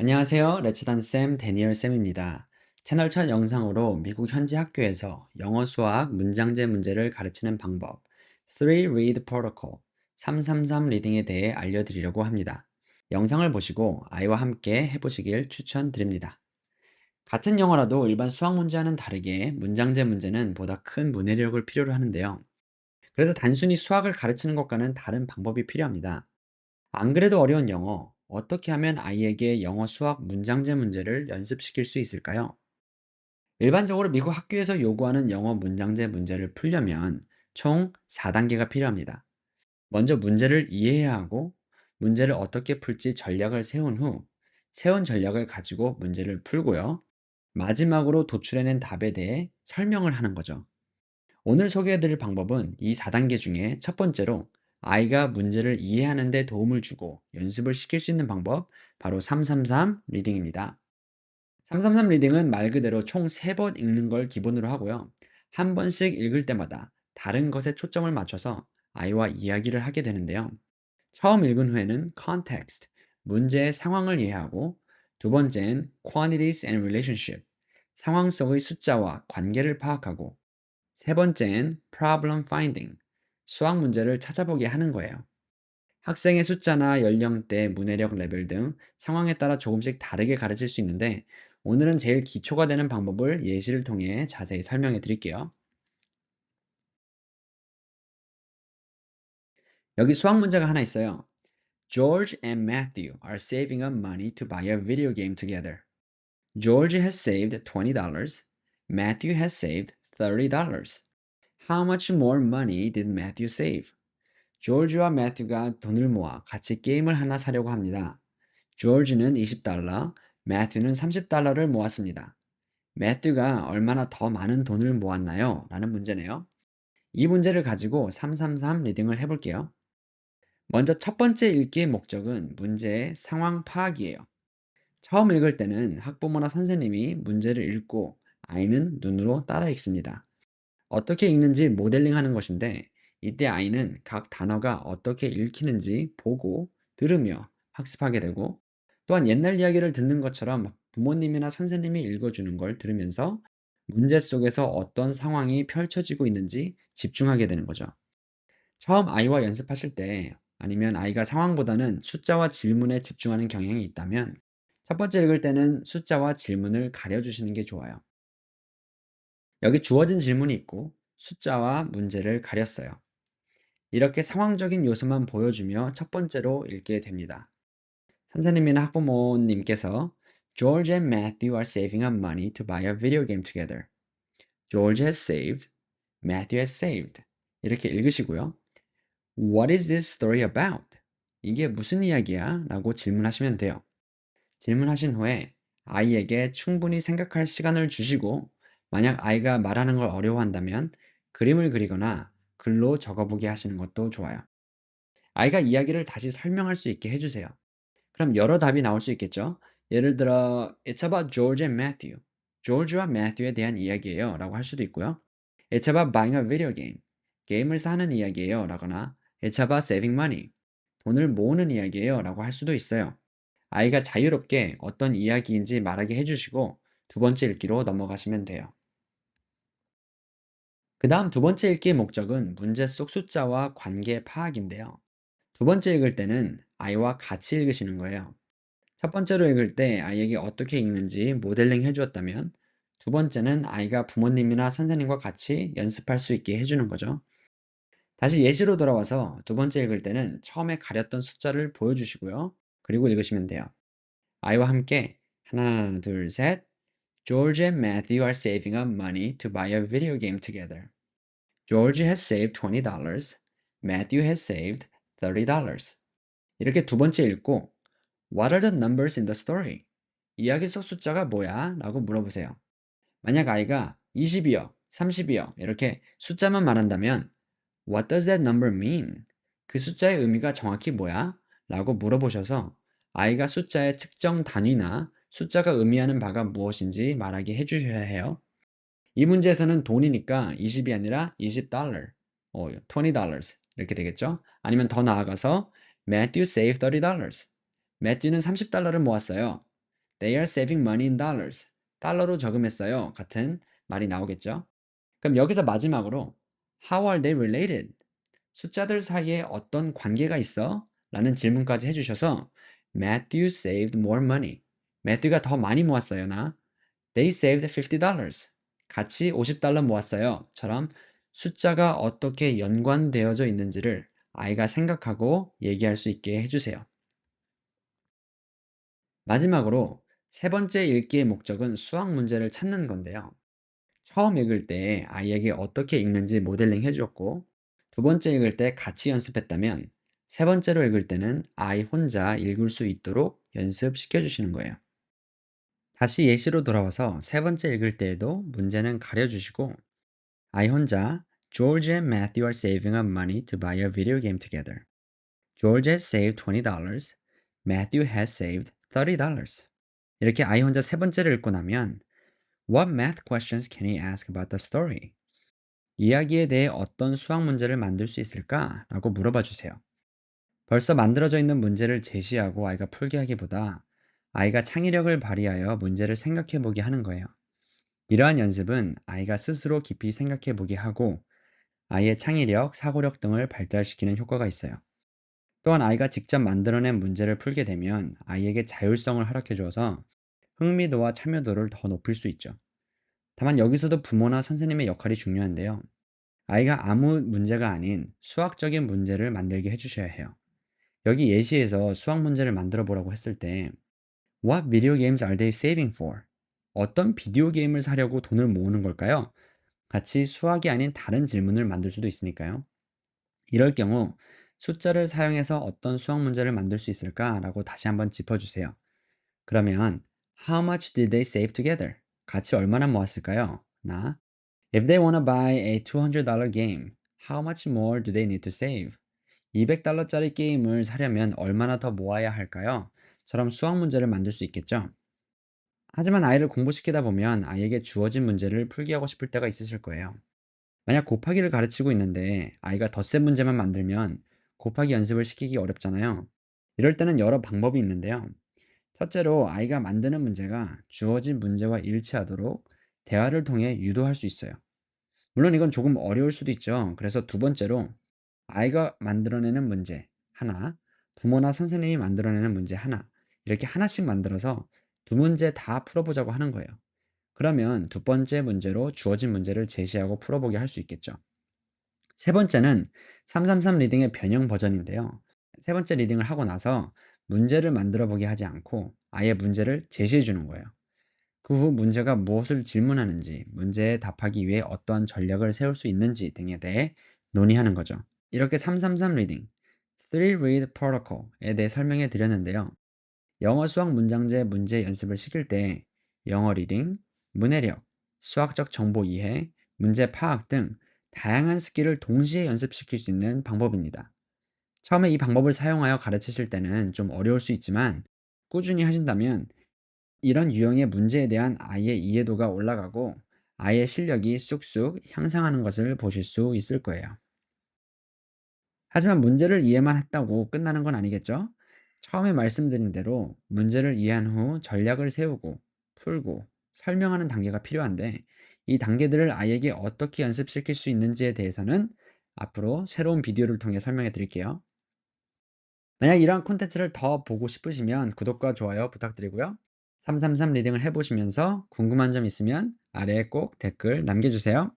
안녕하세요. 레츠단쌤 데니얼 쌤입니다. 채널 첫 영상으로 미국 현지 학교에서 영어 수학 문장제 문제를 가르치는 방법 3 Read Protocol 333 리딩에 대해 알려드리려고 합니다. 영상을 보시고 아이와 함께 해보시길 추천드립니다. 같은 영어라도 일반 수학 문제와는 다르게 문장제 문제는 보다 큰 문해력을 필요로 하는데요. 그래서 단순히 수학을 가르치는 것과는 다른 방법이 필요합니다. 안 그래도 어려운 영어, 어떻게 하면 아이에게 영어 수학 문장제 문제를 연습시킬 수 있을까요? 일반적으로 미국 학교에서 요구하는 영어 문장제 문제를 풀려면 총 4단계가 필요합니다. 먼저 문제를 이해해야 하고, 문제를 어떻게 풀지 전략을 세운 후, 세운 전략을 가지고 문제를 풀고요. 마지막으로 도출해낸 답에 대해 설명을 하는 거죠. 오늘 소개해드릴 방법은 이 4단계 중에 첫 번째로 아이가 문제를 이해하는 데 도움을 주고 연습을 시킬 수 있는 방법, 바로 333 리딩입니다. 333 리딩은 말 그대로 총 3번 읽는 걸 기본으로 하고요. 한 번씩 읽을 때마다 다른 것에 초점을 맞춰서 아이와 이야기를 하게 되는데요. 처음 읽은 후에는 context, 문제의 상황을 이해하고, 두 번째는 quantities and relationship, 상황 속의 숫자와 관계를 파악하고, 세 번째는 problem finding, 수학 문제를 찾아보게 하는 거예요. 학생의 숫자나 연령대, 문해력 레벨 등 상황에 따라 조금씩 다르게 가르칠 수 있는데, 오늘은 제일 기초가 되는 방법을 예시를 통해 자세히 설명해 드릴게요. 여기 수학 문제가 하나 있어요. George and Matthew are saving up money to buy a video game together. George has saved $20. Matthew has saved $30. How much more money did Matthew save? 조지와 매튜가 돈을 모아 같이 게임을 하나 사려고 합니다. 조지는 20달러, 매튜는 30달러를 모았습니다. 매튜가 얼마나 더 많은 돈을 모았나요? 라는 문제네요. 이 문제를 가지고 333 리딩을 해볼게요. 먼저 첫 번째 읽기의 목적은 문제의 상황 파악이에요. 처음 읽을 때는 학부모나 선생님이 문제를 읽고 아이는 눈으로 따라 읽습니다. 어떻게 읽는지 모델링하는 것인데, 이때 아이는 각 단어가 어떻게 읽히는지 보고 들으며 학습하게 되고, 또한 옛날 이야기를 듣는 것처럼 부모님이나 선생님이 읽어주는 걸 들으면서 문제 속에서 어떤 상황이 펼쳐지고 있는지 집중하게 되는 거죠. 처음 아이와 연습하실 때, 아니면 아이가 상황보다는 숫자와 질문에 집중하는 경향이 있다면, 첫 번째 읽을 때는 숫자와 질문을 가려주시는 게 좋아요. 여기 주어진 질문이 있고 숫자와 문제를 가렸어요. 이렇게 상황적인 요소만 보여주며 첫 번째로 읽게 됩니다. 선생님이나 학부모님께서 George and Matthew are saving up money to buy a video game together. George has saved, Matthew has saved. 이렇게 읽으시고요. What is this story about? 이게 무슨 이야기야? 라고 질문하시면 돼요. 질문하신 후에 아이에게 충분히 생각할 시간을 주시고, 만약 아이가 말하는 걸 어려워한다면 그림을 그리거나 글로 적어보게 하시는 것도 좋아요. 아이가 이야기를 다시 설명할 수 있게 해주세요. 그럼 여러 답이 나올 수 있겠죠? 예를 들어, It's about George and Matthew. 조지와 매튜에 대한 이야기예요. 라고 할 수도 있고요. It's about buying a video game. 게임을 사는 이야기예요. 라거나 It's about saving money. 돈을 모으는 이야기예요. 라고 할 수도 있어요. 아이가 자유롭게 어떤 이야기인지 말하게 해주시고 두 번째 읽기로 넘어가시면 돼요. 그 다음 두 번째 읽기의 목적은 문제 속 숫자와 관계 파악인데요. 두 번째 읽을 때는 아이와 같이 읽으시는 거예요. 첫 번째로 읽을 때 아이에게 어떻게 읽는지 모델링 해주었다면, 두 번째는 아이가 부모님이나 선생님과 같이 연습할 수 있게 해주는 거죠. 다시 예시로 돌아와서 두 번째 읽을 때는 처음에 가렸던 숫자를 보여주시고요. 그리고 읽으시면 돼요. 아이와 함께 하나, 둘, 셋. George and Matthew are saving up money to buy a video game together. George has saved $20. Matthew has saved $30. 이렇게 두 번째 읽고 What are the numbers in the story? 이야기 속 숫자가 뭐야? 라고 물어보세요. 만약 아이가 20이요, 30이요 이렇게 숫자만 말한다면 What does that number mean? 그 숫자의 의미가 정확히 뭐야? 라고 물어보셔서 아이가 숫자의 특정 단위나 숫자가 의미하는 바가 무엇인지 말하게 해주셔야 해요. 이 문제에서는 돈이니까 20이 아니라 20달러, 20달러 이렇게 되겠죠? 아니면 더 나아가서 Matthew saved $30. 매튜는 30달러를 모았어요. They are saving money in dollars. 달러로 저금했어요. 같은 말이 나오겠죠. 그럼 여기서 마지막으로 How are they related? 숫자들 사이에 어떤 관계가 있어? 라는 질문까지 해주셔서 Matthew saved more money. 매튜가 더 많이 모았어요, 나. They saved $50. 같이 $50 모았어요. 처럼 숫자가 어떻게 연관되어져 있는지를 아이가 생각하고 얘기할 수 있게 해주세요. 마지막으로 세 번째 읽기의 목적은 수학 문제를 찾는 건데요. 처음 읽을 때 아이에게 어떻게 읽는지 모델링 해주었고, 두 번째 읽을 때 같이 연습했다면, 세 번째로 읽을 때는 아이 혼자 읽을 수 있도록 연습시켜 주시는 거예요. 다시 예시로 돌아와서 세 번째 읽을 때에도 문제는 가려주시고, 아이 혼자 George and Matthew are saving up money to buy a video game together. George has saved $20. Matthew has saved $30. 이렇게 아이 혼자 세 번째를 읽고 나면 What math questions can he ask about the story? 이야기에 대해 어떤 수학 문제를 만들 수 있을까? 라고 물어봐 주세요. 벌써 만들어져 있는 문제를 제시하고 아이가 풀게 하기보다 아이가 창의력을 발휘하여 문제를 생각해 보게 하는 거예요. 이러한 연습은 아이가 스스로 깊이 생각해 보게 하고 아이의 창의력, 사고력 등을 발달시키는 효과가 있어요. 또한 아이가 직접 만들어낸 문제를 풀게 되면 아이에게 자율성을 허락해 주어서 흥미도와 참여도를 더 높일 수 있죠. 다만 여기서도 부모나 선생님의 역할이 중요한데요. 아이가 아무 문제가 아닌 수학적인 문제를 만들게 해주셔야 해요. 여기 예시에서 수학 문제를 만들어 보라고 했을 때 What video games are they saving for? 어떤 비디오 게임을 사려고 돈을 모으는 걸까요? 같이 수학이 아닌 다른 질문을 만들 수도 있으니까요. 이럴 경우 숫자를 사용해서 어떤 수학 문제를 만들 수 있을까라고 다시 한번 짚어주세요. 그러면 How much did they save together? 같이 얼마나 모았을까요? 나 If they wanna buy a $200 game, how much more do they need to save? $200짜리 게임을 사려면 얼마나 더 모아야 할까요? 처럼 수학 문제를 만들 수 있겠죠? 하지만 아이를 공부시키다 보면 아이에게 주어진 문제를 풀게 하고 싶을 때가 있으실 거예요. 만약 곱하기를 가르치고 있는데 아이가 덧셈 문제만 만들면 곱하기 연습을 시키기 어렵잖아요. 이럴 때는 여러 방법이 있는데요. 첫째로 아이가 만드는 문제가 주어진 문제와 일치하도록 대화를 통해 유도할 수 있어요. 물론 이건 조금 어려울 수도 있죠. 그래서 두 번째로 아이가 만들어내는 문제 하나, 부모나 선생님이 만들어내는 문제 하나, 이렇게 하나씩 만들어서 두 문제 다 풀어보자고 하는 거예요. 그러면 두 번째 문제로 주어진 문제를 제시하고 풀어보게 할 수 있겠죠. 세 번째는 333 리딩의 변형 버전인데요. 세 번째 리딩을 하고 나서 문제를 만들어 보게 하지 않고 아예 문제를 제시해 주는 거예요. 그 후 문제가 무엇을 질문하는지, 문제에 답하기 위해 어떠한 전략을 세울 수 있는지 등에 대해 논의하는 거죠. 이렇게 333 리딩, 3 read protocol에 대해 설명해 드렸는데요. 영어 수학 문장제 문제 연습을 시킬 때 영어 리딩, 문해력, 수학적 정보 이해, 문제 파악 등 다양한 스킬을 동시에 연습시킬 수 있는 방법입니다. 처음에 이 방법을 사용하여 가르치실 때는 좀 어려울 수 있지만 꾸준히 하신다면 이런 유형의 문제에 대한 아이의 이해도가 올라가고 아이의 실력이 쑥쑥 향상하는 것을 보실 수 있을 거예요. 하지만 문제를 이해만 했다고 끝나는 건 아니겠죠? 처음에 말씀드린 대로 문제를 이해한 후 전략을 세우고 풀고 설명하는 단계가 필요한데 이 단계들을 아이에게 어떻게 연습시킬 수 있는지에 대해서는 앞으로 새로운 비디오를 통해 설명해 드릴게요. 만약 이러한 콘텐츠를 더 보고 싶으시면 구독과 좋아요 부탁드리고요. 333 리딩을 해보시면서 궁금한 점 있으면 아래에 꼭 댓글 남겨주세요.